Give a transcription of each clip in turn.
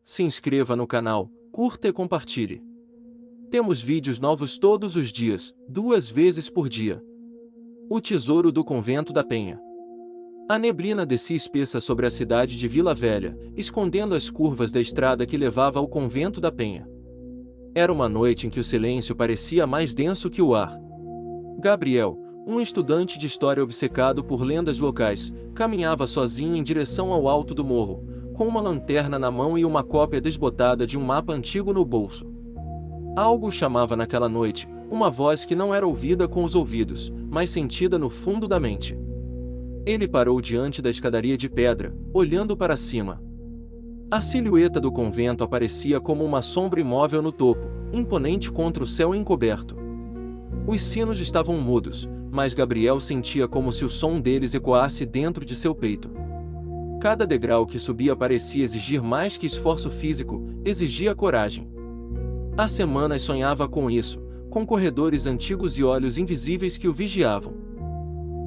se inscreva no canal, curta e compartilhe. Temos vídeos novos todos os dias, 2 vezes por dia. O tesouro do Convento da Penha. A neblina descia espessa sobre a cidade de Vila Velha, escondendo as curvas da estrada que levava ao Convento da Penha. Era uma noite em que o silêncio parecia mais denso que o ar. Gabriel, um estudante de história obcecado por lendas locais, caminhava sozinho em direção ao alto do morro, com uma lanterna na mão e uma cópia desbotada de um mapa antigo no bolso. Algo o chamava naquela noite, uma voz que não era ouvida com os ouvidos, mas sentida no fundo da mente. Ele parou diante da escadaria de pedra, olhando para cima. A silhueta do convento aparecia como uma sombra imóvel no topo, imponente contra o céu encoberto. Os sinos estavam mudos, mas Gabriel sentia como se o som deles ecoasse dentro de seu peito. Cada degrau que subia parecia exigir mais que esforço físico, exigia coragem. Há semanas sonhava com isso, com corredores antigos e olhos invisíveis que o vigiavam.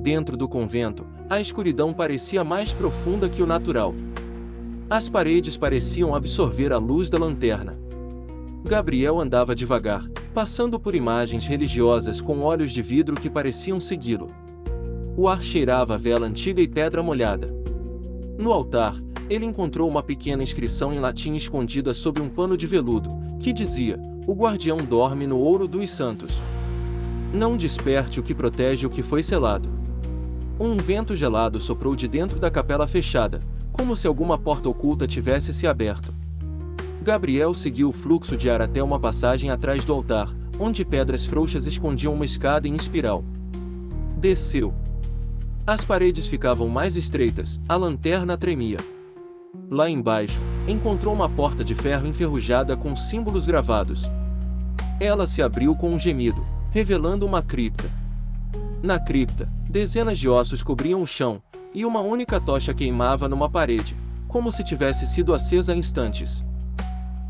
Dentro do convento, a escuridão parecia mais profunda que o natural. As paredes pareciam absorver a luz da lanterna. Gabriel andava devagar, passando por imagens religiosas com olhos de vidro que pareciam segui-lo. O ar cheirava a vela antiga e pedra molhada. No altar, ele encontrou uma pequena inscrição em latim escondida sob um pano de veludo, que dizia: "O guardião dorme no ouro dos santos. Não desperte o que protege o que foi selado." Um vento gelado soprou de dentro da capela fechada, como se alguma porta oculta tivesse se aberto. Gabriel seguiu o fluxo de ar até uma passagem atrás do altar, onde pedras frouxas escondiam uma escada em espiral. Desceu. As paredes ficavam mais estreitas, a lanterna tremia. Lá embaixo, encontrou uma porta de ferro enferrujada com símbolos gravados. Ela se abriu com um gemido, revelando uma cripta. Na cripta, dezenas de ossos cobriam o chão, e uma única tocha queimava numa parede, como se tivesse sido acesa há instantes.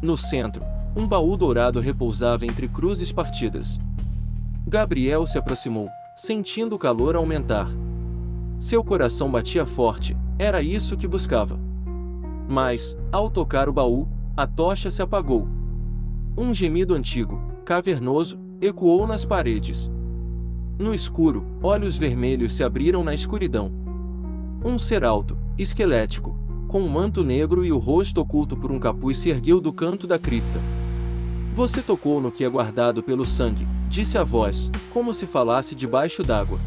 No centro, um baú dourado repousava entre cruzes partidas. Gabriel se aproximou, sentindo o calor aumentar. Seu coração batia forte, era isso que buscava. Mas, ao tocar o baú, a tocha se apagou. Um gemido antigo, cavernoso, ecoou nas paredes. No escuro, olhos vermelhos se abriram na escuridão. Um ser alto, esquelético, com um manto negro e o rosto oculto por um capuz se ergueu do canto da cripta. "Você tocou no que é guardado pelo sangue", disse a voz, como se falasse debaixo d'água.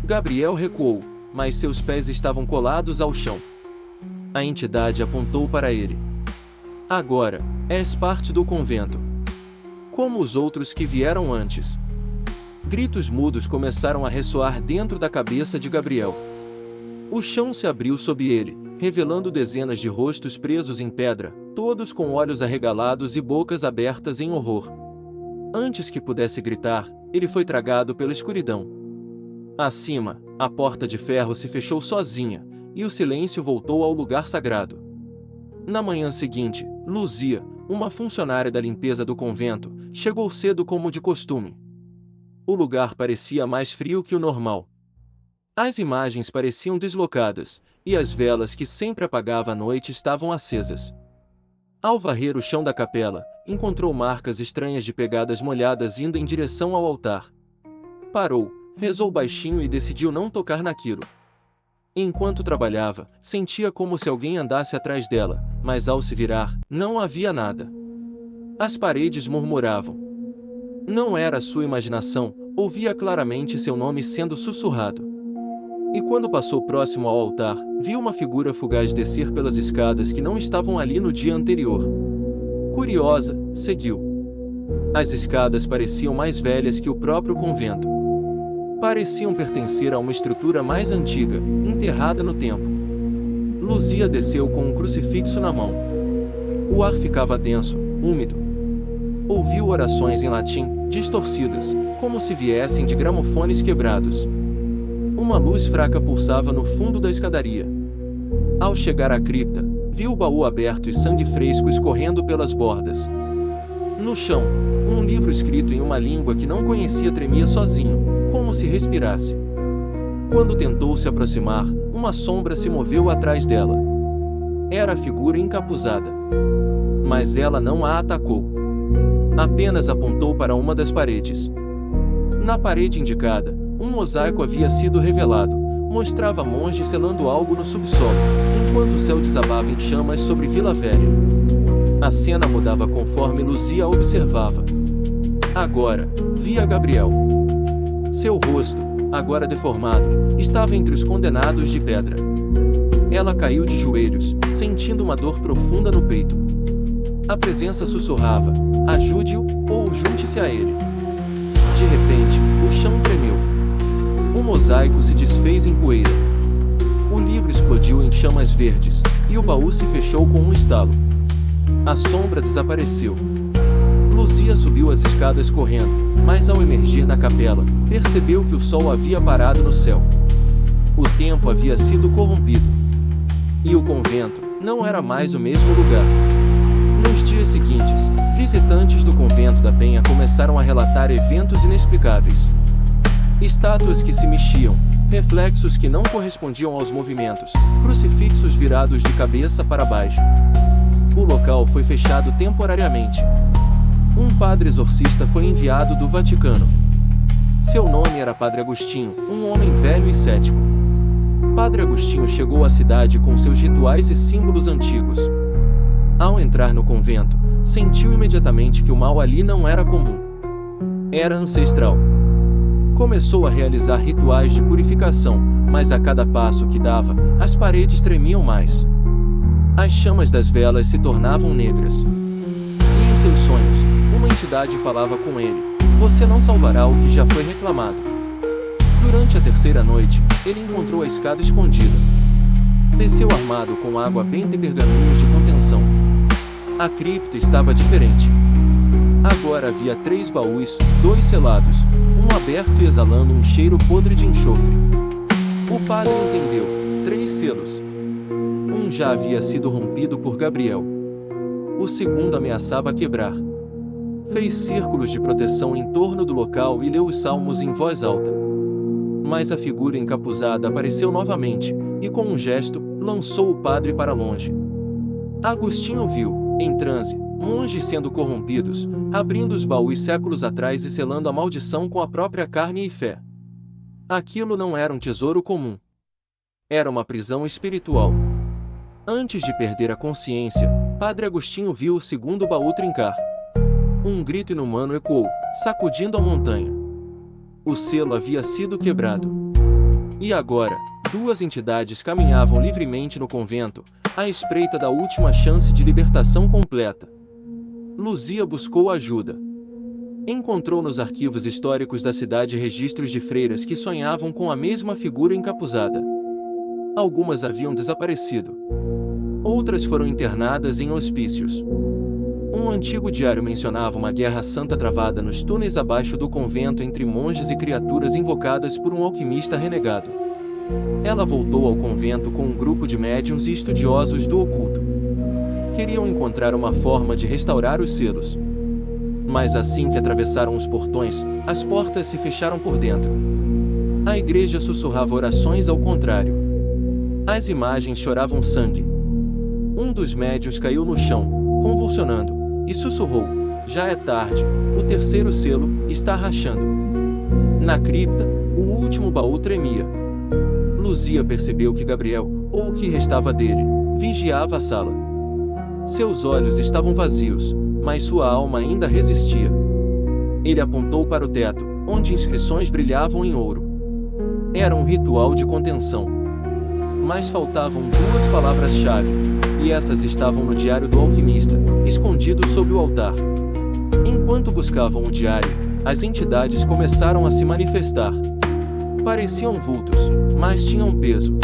Gabriel recuou, mas seus pés estavam colados ao chão. A entidade apontou para ele. "Agora, és parte do convento. Como os outros que vieram antes." Gritos mudos começaram a ressoar dentro da cabeça de Gabriel. O chão se abriu sob ele, revelando dezenas de rostos presos em pedra, todos com olhos arregalados e bocas abertas em horror. Antes que pudesse gritar, ele foi tragado pela escuridão. Acima, a porta de ferro se fechou sozinha, e o silêncio voltou ao lugar sagrado. Na manhã seguinte, Luzia, uma funcionária da limpeza do convento, chegou cedo como de costume. O lugar parecia mais frio que o normal. As imagens pareciam deslocadas, e as velas que sempre apagava à noite estavam acesas. Ao varrer o chão da capela, encontrou marcas estranhas de pegadas molhadas indo em direção ao altar. Parou, rezou baixinho e decidiu não tocar naquilo. Enquanto trabalhava, sentia como se alguém andasse atrás dela, mas ao se virar, não havia nada. As paredes murmuravam. Não era sua imaginação, ouvia claramente seu nome sendo sussurrado. E quando passou próximo ao altar, viu uma figura fugaz descer pelas escadas que não estavam ali no dia anterior. Curiosa, seguiu. As escadas pareciam mais velhas que o próprio convento. Pareciam pertencer a uma estrutura mais antiga, enterrada no tempo. Luzia desceu com um crucifixo na mão. O ar ficava denso, úmido. Ouviu orações em latim, distorcidas, como se viessem de gramofones quebrados. Uma luz fraca pulsava no fundo da escadaria. Ao chegar à cripta, viu o baú aberto e sangue fresco escorrendo pelas bordas. No chão, um livro escrito em uma língua que não conhecia tremia sozinho, como se respirasse. Quando tentou se aproximar, uma sombra se moveu atrás dela. era a figura encapuzada. Mas ela não a atacou. Apenas apontou para uma das paredes. Na parede indicada, um mosaico havia sido revelado. Mostrava monges selando algo no subsolo, enquanto o céu desabava em chamas sobre Vila Velha. A cena mudava conforme Luzia observava. Agora, via Gabriel. Seu rosto, agora deformado, estava entre os condenados de pedra. Ela caiu de joelhos, sentindo uma dor profunda no peito. A presença sussurrava: ajude-o, ou junte-se a ele. De repente, o chão tremeu. O mosaico se desfez em poeira. O livro explodiu em chamas verdes, e o baú se fechou com um estalo. A sombra desapareceu. Luzia subiu as escadas correndo, mas ao emergir na capela, percebeu que o sol havia parado no céu. O tempo havia sido corrompido. E o convento não era mais o mesmo lugar. Nos dias seguintes, visitantes do convento da Penha começaram a relatar eventos inexplicáveis. Estátuas que se mexiam, reflexos que não correspondiam aos movimentos, crucifixos virados de cabeça para baixo. O local foi fechado temporariamente. Um padre exorcista foi enviado do Vaticano. Seu nome era Padre Agostinho, um homem velho e cético. Padre Agostinho chegou à cidade com seus rituais e símbolos antigos. Ao entrar no convento, sentiu imediatamente que o mal ali não era comum. Era ancestral. Começou a realizar rituais de purificação, mas a cada passo que dava, as paredes tremiam mais. As chamas das velas se tornavam negras. E em seus sonhos, uma entidade falava com ele: você não salvará o que já foi reclamado. Durante a terceira noite, ele encontrou a escada escondida. Desceu armado com água benta e pergaminhos de contenção. A cripta estava diferente. Agora havia 3 baús, 2 selados, um aberto e exalando um cheiro podre de enxofre. O padre entendeu: 3 selos. Um já havia sido rompido por Gabriel. O segundo ameaçava quebrar. Fez círculos de proteção em torno do local e leu os salmos em voz alta. Mas a figura encapuzada apareceu novamente, e com um gesto, lançou o padre para longe. Agostinho viu, em transe, monges sendo corrompidos, abrindo os baús séculos atrás e selando a maldição com a própria carne e fé. Aquilo não era um tesouro comum. Era uma prisão espiritual. Antes de perder a consciência, Padre Agostinho viu o segundo baú trincar. Um grito inumano ecoou, sacudindo a montanha. O selo havia sido quebrado. E agora, 2 entidades caminhavam livremente no convento, à espreita da última chance de libertação completa. Luzia buscou ajuda. Encontrou nos arquivos históricos da cidade registros de freiras que sonhavam com a mesma figura encapuzada. Algumas haviam desaparecido. Outras foram internadas em hospícios. Um antigo diário mencionava uma guerra santa travada nos túneis abaixo do convento entre monges e criaturas invocadas por um alquimista renegado. Ela voltou ao convento com um grupo de médiuns e estudiosos do oculto. Queriam encontrar uma forma de restaurar os selos. Mas assim que atravessaram os portões, as portas se fecharam por dentro. A igreja sussurrava orações ao contrário. As imagens choravam sangue. Um dos médiuns caiu no chão, convulsionando, e sussurrou: já é tarde, o terceiro selo está rachando. Na cripta, o último baú tremia. Luzia percebeu que Gabriel, ou o que restava dele, vigiava a sala. Seus olhos estavam vazios, mas sua alma ainda resistia. Ele apontou para o teto, onde inscrições brilhavam em ouro. Era um ritual de contenção. Mas faltavam 2 palavras-chave, e essas estavam no diário do alquimista, escondido sob o altar. Enquanto buscavam o diário, as entidades começaram a se manifestar. Pareciam vultos, mas tinham peso.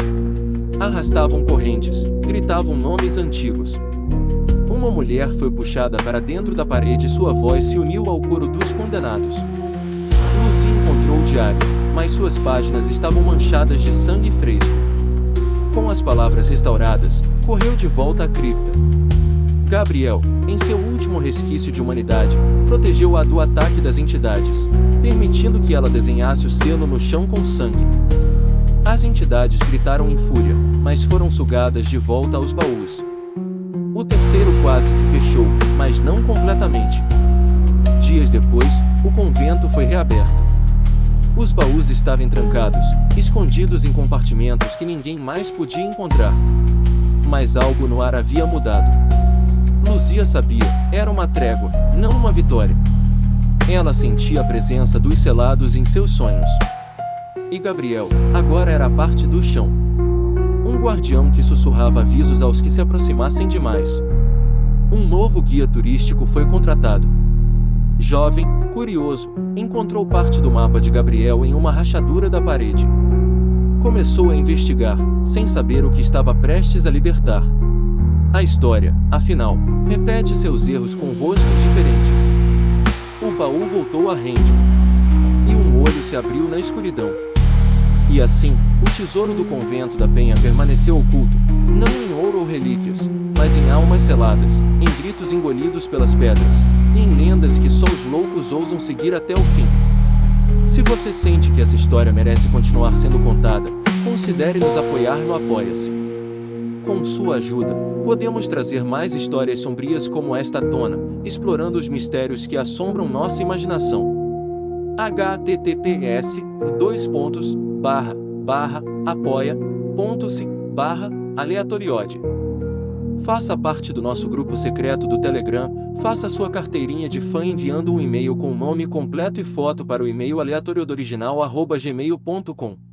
Arrastavam correntes, gritavam nomes antigos. Uma mulher foi puxada para dentro da parede e sua voz se uniu ao coro dos condenados. Luzia encontrou o diário, mas suas páginas estavam manchadas de sangue fresco. Com as palavras restauradas, correu de volta à cripta. Gabriel, em seu último resquício de humanidade, protegeu-a do ataque das entidades, permitindo que ela desenhasse o selo no chão com sangue. As entidades gritaram em fúria, mas foram sugadas de volta aos baús. terceiro quase se fechou, mas não completamente. Dias depois, o convento foi reaberto. Os baús estavam trancados, escondidos em compartimentos que ninguém mais podia encontrar. Mas algo no ar havia mudado. Luzia sabia, era uma trégua, não uma vitória. Ela sentia a presença dos selados em seus sonhos. E Gabriel, agora era parte do chão. Um guardião que sussurrava avisos aos que se aproximassem demais. Um novo guia turístico foi contratado. Jovem, curioso, encontrou parte do mapa de Gabriel em uma rachadura da parede. Começou a investigar, sem saber o que estava prestes a libertar. A história, afinal, repete seus erros com rostos diferentes. O baú voltou a render. E um olho se abriu na escuridão. E assim, o tesouro do convento da Penha permaneceu oculto, não em ouro ou relíquias, mas em almas seladas, em gritos engolidos pelas pedras, e em lendas que só os loucos ousam seguir até o fim. Se você sente que essa história merece continuar sendo contada, considere nos apoiar no Apoia-se. Com sua ajuda, podemos trazer mais histórias sombrias como esta à tona, explorando os mistérios que assombram nossa imaginação. https://apoia.se/aleatoriode. Faça parte do nosso grupo secreto do Telegram, faça sua carteirinha de fã enviando um e-mail com o nome completo e foto para o e-mail aleatoriodoriginal@gmail.com.